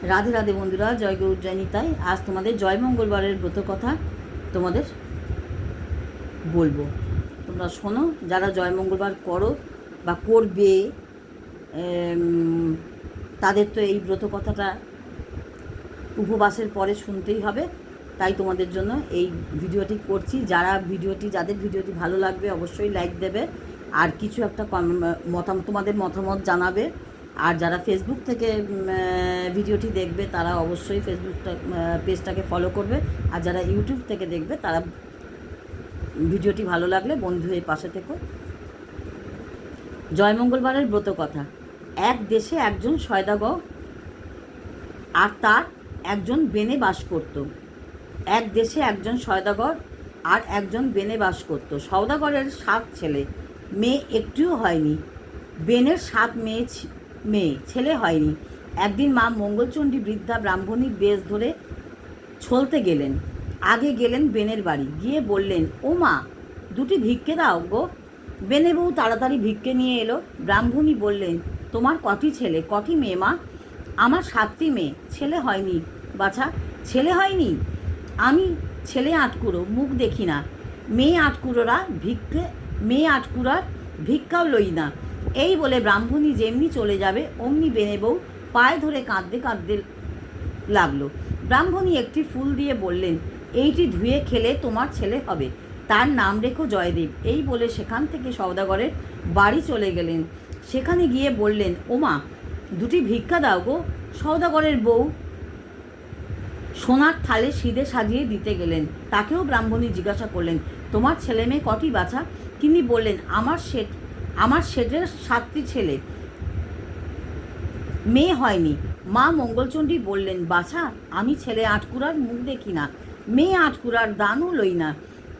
রাধে রাধে বন্ধুরা, জয় গৌরজানিতাই। আজ তোমাদের জয় মঙ্গলবারের ব্রত কথা তোমাদের বলবো। তোমরা শোনো, যারা জয় মঙ্গলবার করো বা করবে, তাদের তো এই ব্রত কথাটা উপবাসের পরে শুনতেই হবে। তাই তোমাদের জন্য এই ভিডিওটি করছি। যাদের ভিডিওটি ভালো লাগবে অবশ্যই লাইক দেবে, আর কিছু একটা তোমাদের মতামত জানাবে। আর যারা ফেসবুক থেকে ভিডিওটি দেখবে তারা অবশ্যই পেজটাকে ফলো করবে। আর যারা ইউটিউব থেকে দেখবে তারা ভিডিওটি ভালো লাগলে বন্ধু হয়ে পাশে থেকো। জয় মঙ্গলবারের ব্রত কথা। এক দেশে একজন সয়দাগর আর তার একজন বেনে বাস করত। এক দেশে একজন সয়দাগর আর একজন বেনে বাস করত। সওদাগরের 7 ছেলে, মেয়ে একটিও হয়নি। বেনের 7 মেয়ে ছেলে হয়নি। একদিন মা মঙ্গলচণ্ডী বৃদ্ধা ব্রাহ্মণীর বেশ ধরে ছলতে গেলেন। আগে গেলেন বেনের বাড়ি, গিয়ে বললেন, ও মা, 2টি ভিক্ষে দাও গো। বেনে বউ তাড়াতাড়ি ভিক্ষে নিয়ে এলো। ব্রাহ্মণী বললেন, তোমার কটি ছেলে, কটি মেয়ে মা? আমার 7টি মেয়ে, ছেলে হয়নি বাছা। ছেলে হয়নি? আমি ছেলে আটকুড়ো, মুখ দেখি না। মেয়ে আটকুড়ার ভিক্ষাও লই না। এই বলে ব্রাহ্মণী যেমনি চলে যাবে অমনি বেনে বউ পায়ে ধরে কাঁদতে কাঁদতে লাগলো। ব্রাহ্মণী একটি ফুল দিয়ে বললেন, এইটি ধুয়ে খেলে তোমার ছেলে হবে, তার নাম রেখো জয়দেব। এই বলে সেখান থেকে সওদাগরের বাড়ি চলে গেলেন। সেখানে গিয়ে বললেন, ওমা, 2টি ভিক্ষা দাও গো। সওদাগরের বউ সোনার থালে সিদে সাজিয়ে দিতে গেলেন। তাকেও ব্রাহ্মণী জিজ্ঞাসা করলেন, তোমার ছেলে মেয়ে কটি বাছা? তিনি বললেন, আমার শেঠের 7টি ছেলে, মেয়ে হয়নি। মা মঙ্গলচণ্ডী বললেন, বাছা, আমি ছেলে আটকুড়ার মুখ দেখি না, মেয়ে আটকুড়ার দানও লই না।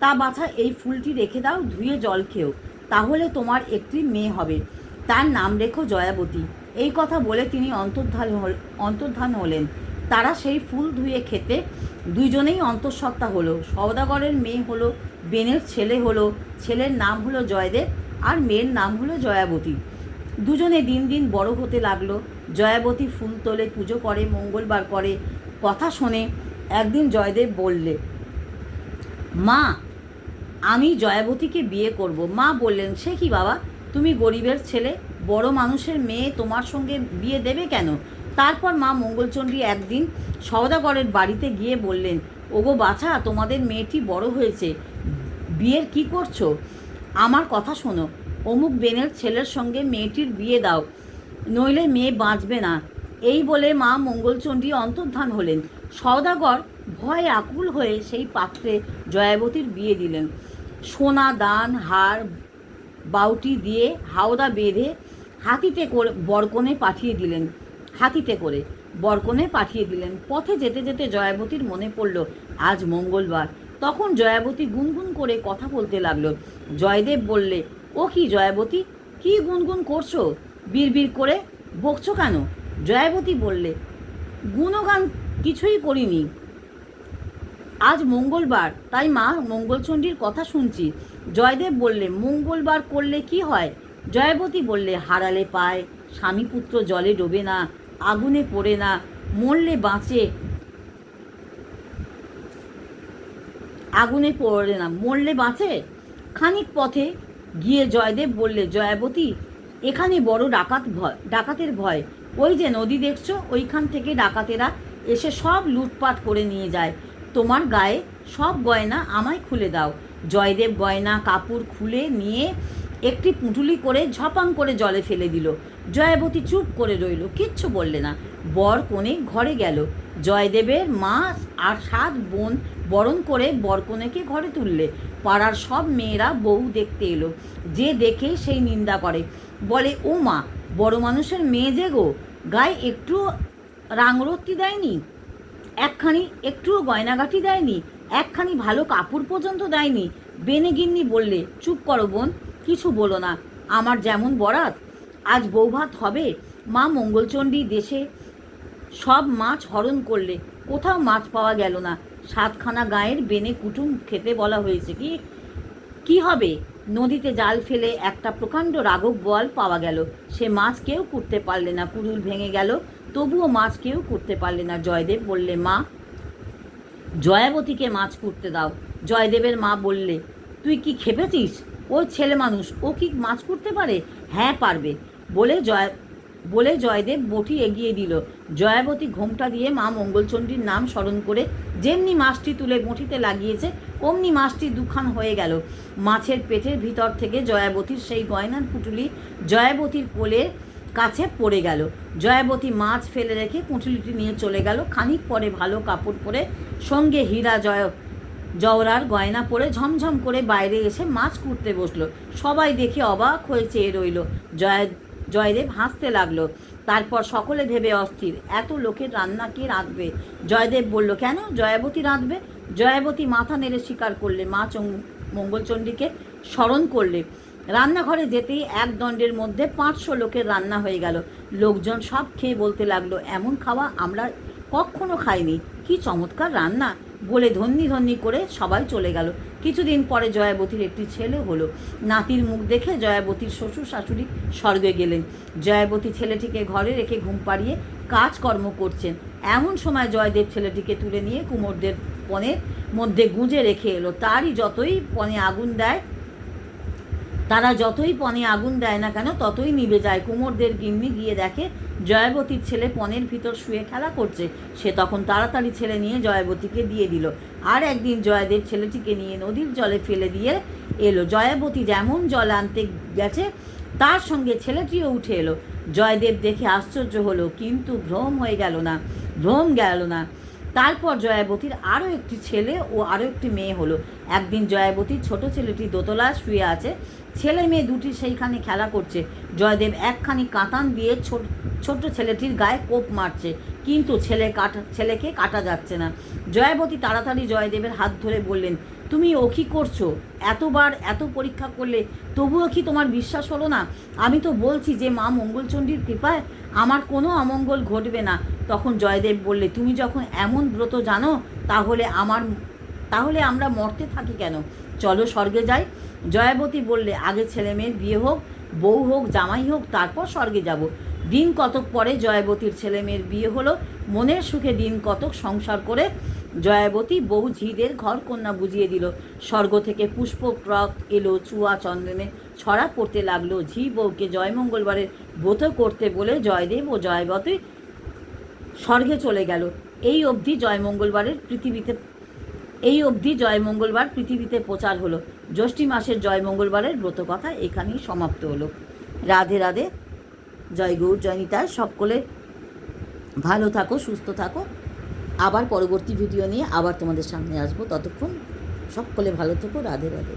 তা বাছা, এই ফুলটি রেখে দাও, ধুয়ে জল খেও, তাহলে তোমার একটি মেয়ে হবে, তার নাম রেখো জয়াবতী। এই কথা বলে তিনি অন্তর্ধান হলেন। তারা সেই ফুল ধুয়ে খেতে দুইজনেই অন্তঃসত্ত্বা হলো। সওদাগরের মেয়ে হলো, বেনের ছেলে হলো। ছেলের নাম হলো জয়দেব আর মেয়ের নাম হলো জয়াবতী। দুজনে দিন দিন বড় হতে লাগলো। জয়াবতী ফুল তোলে, পুজো করে, মঙ্গলবার করে। কথা শোনে। একদিন জয়দেব বললে, মা, আমি জয়াবতীকে বিয়ে করব। মা বললেন, সে কি বাবা, তুমি গরিবের ছেলে, বড় মানুষের মেয়ে তোমার সঙ্গে বিয়ে দেবে কেন? তারপর মা মঙ্গলচণ্ডী একদিন সওদাগরের বাড়িতে গিয়ে বললেন, ওগো বাছা, তোমাদের মেয়েটি বড় হয়েছে, বিয়ের কি করছো? আমার কথা শোনো, অমুক বেনের ছেলের সঙ্গে মেয়েটির বিয়ে দাও, নইলে মেয়ে বাঁচবে না। এই বলে মা মঙ্গলচণ্ডী অন্তর্ধান হলেন। সওদাগর ভয়ে আকুল হয়ে সেই পাত্রে জয়াবতীর বিয়ে দিলেন। সোনা দান হার বাউটি দিয়ে হাওদা বেঁধে হাতিতে করে বরকনে পাঠিয়ে দিলেন। পথে যেতে যেতে জয়াবতীর মনে পড়ল আজ মঙ্গলবার। তখন জয়াবতী গুনগুন করে কথা বলতে লাগলো। জয়দেব বললে, ও কি জয়াবতী, কি গুনগুন করছো? বিড়বিড় করে বকছো কেন? জয়াবতী বললে, গুণগান কিছুই করিনি, আজ মঙ্গলবার, তাই মা মঙ্গলচণ্ডীর কথা শুনছি। জয়দেব বললে, মঙ্গলবার করলে কি হয়? জয়াবতী বললে, হারালে পায়, স্বামী পুত্র জলে ডোবে না, আগুনে পড়ে না, মরলে বাঁচে, আগুনে পড়ে না, মরলে বাঁচে। খানিক পথে গিয়ে জয়দেব বললে, জয়াবতী, এখানে বড় ডাকাতের ভয়। ওই যে নদী দেখছো, ওইখান থেকে ডাকাতেরা এসে সব লুটপাট করে নিয়ে যায়। তোমার গায়ে সব গয়না আমায় খুলে দাও। জয়দেব গয়না কাপড় খুলে নিয়ে একটি পুঁটুলি করে ঝপাং করে জলে ফেলে দিল। জয়াবতী চুপ করে রইল, কিচ্ছু বললে না। বর কনে ঘরে গেল। জয়দেবের মা আর 7 বোন বরণ করে বরকনেকে ঘরে তুললে। পাড়ার সব মেয়েরা বউ দেখতে এলো। যে দেখে সেই নিন্দা করে, বলে, ও মা, বড় মানুষের মেয়ে যে গো, গায়ে একটু রাংরত্তি দেয়নি, একটুও গয়নাগাটি দেয়নি, একখানি ভালো কাপড় পর্যন্ত দেয়নি। বেনেগিন্নি বললে, চুপ করো বোন, কিছু বলো না, আমার যেমন বরাত। আজ বৌভাত হবে। মা মঙ্গলচণ্ডী দেশে সব মাছ হরণ করলে, কোথাও মাছ পাওয়া গেল না। 7খানা গাঁয়ের বেনে কুটুম খেতে বলা হয়েছে, কি হবে? নদীতে জাল ফেলে একটা প্রকাণ্ড রাঘব বোয়াল পাওয়া গেল। সে মাছ কেউ কুটতে পারলে না, কুড়ুল ভেঙে গেল। তবুও মাছ কেউ করতে পারলে না। জয়দেব বললে, মা, জয়াবতীকে মাছ করতে দাও। জয়দেবের মা বললে, তুই কি খেপেছিস? ও ছেলে মানুষ, ও কি মাছ করতে পারে? হ্যাঁ পারবে, বলে জয়দেব বটি এগিয়ে দিল। জয়াবতী ঘোমটা দিয়ে মা মঙ্গলচণ্ডীর নাম স্মরণ করে যেমনি মাছটি তুলে বঁটিতে লাগিয়েছে অমনি মাছটি দুখান হয়ে গেল। মাছের পেটের ভিতর থেকে জয়াবতীর সেই গয়নার পুঁটুলি জয়াবতীর কোলের কাছে পড়ে গেল। জয়াবতী মাছ ফেলে রেখে পুঁটুলিটি নিয়ে চলে গেল। খানিক পরে ভালো কাপড় পরে সঙ্গে হীরা জওরার গয়না পরে ঝমঝম করে বাইরে এসে মাছ কুটতে বসলো। সবাই দেখে অবাক হয়ে চেয়ে রইল। জয়দেব হাসতে লাগলো। তারপর সকলে ভেবে অস্থির, এত লোকের রান্না কে রাঁধবে? জয়দেব বলল, কেন, জয়াবতী রাঁধবে। জয়াবতী মাথা নেড়ে স্বীকার করলে। মা মঙ্গলচণ্ডীকে স্মরণ করলে। রান্নাঘরে যেতেই এক দণ্ডের মধ্যে 500 লোকের রান্না হয়ে গেল। লোকজন সব খেয়ে বলতে লাগলো, এমন খাওয়া আমরা কখনো খাইনি, কি চমৎকার রান্না বলে ধন্যি ধন্যি করে সবাই চলে গেল। কিছুদিন পরে জয়াবতীর একটি ছেলে হলো। নাতির মুখ দেখে জয়াবতীর শ্বশুর শাশুড়ি স্বর্গে গেলেন। জয়াবতী ছেলেটিকে ঘরে রেখে ঘুম পাড়িয়ে কাজকর্ম করছেন। এমন সময় জয়দেব ছেলেটিকে তুলে নিয়ে কুমোরদের পনের মধ্যে গুঁজে রেখে এলো। তারা যতই পণে আগুন দেয় না কেন ততই নিভে যায়। কুমোরদের গিন্নি গিয়ে দেখে জয়াবতীর ছেলে পণের ভিতর শুয়ে খেলা করছে। সে তখন তাড়াতাড়ি ছেলে নিয়ে জয়াবতীকে দিয়ে দিল। আর একদিন জয়দেব ছেলেটিকে নিয়ে নদীর জলে ফেলে দিয়ে এলো। জয়াবতী যেমন জল আনতে গেছে তার সঙ্গে ছেলেটিও উঠে এলো। জয়দেব দেখে আশ্চর্য হলো, কিন্তু ভ্রম গেল না। তারপর জয়াবতীর আরও একটি ছেলে ও আরও একটি মেয়ে হলো। একদিন জয়াবতীর ছোট ছেলেটি দোতলায় শুয়ে আছে। ছেলে মেয়ে দুটি সেইখানে খেলা করছে। জয়দেব একখানি কাঁটান দিয়ে ছোট ছেলেটির গায়ে কোপ মারছে, কিন্তু ছেলেকে কাটা যাচ্ছে না। জয়াবতী তাড়াতাড়ি জয়দেবের হাত ধরে বললেন, তুমি ও কী করছো? এতবার এত পরীক্ষা করলে তবুও কি তোমার বিশ্বাস হলো না? আমি তো বলছি যে মা মঙ্গলচণ্ডীর কৃপায় আমার কোনো অমঙ্গল ঘটবে না। তখন জয়দেব বললে, তুমি যখন এমন ব্রত জানো তাহলে আমরা মরতে থাকি কেন? চলো স্বর্গে যাই। জয়াবতী বললে, আগে ছেলে মেয়ের বিয়ে হোক, বউ হোক, জামাই হোক, তারপর স্বর্গে যাব। দিন কতক পরে জয়াবতীর ছেলে মেয়ের বিয়ে হলো। মনের সুখে দিন কতক সংসার করে জয়াবতী বউ ঝিদের ঘর কন্যা বুঝিয়ে দিল। স্বর্গ থেকে পুষ্পক্রক এলো, চুয়া চন্দনে ছড়া পড়তে লাগলো। ঝি বউকে জয়মঙ্গলবারের ব্রত করতে বলে জয়দেব ও জয়াবতী স্বর্গে চলে গেল। এই অবধি জয়মঙ্গলবার পৃথিবীতে প্রচার হলো। জ্যৈষ্ঠী মাসের জয়মঙ্গলবারের ব্রত কথা এখানেই সমাপ্ত হলো। রাধে রাধে, জয় গৌর, জয় নিতাই। সকলে ভালো থাকো, সুস্থ থাকো। আবার পরবর্তী ভিডিও নিয়ে আবার তোমাদের সামনে আসবো। ততক্ষণ সকলে ভালো থেকো। রাধে রাধে।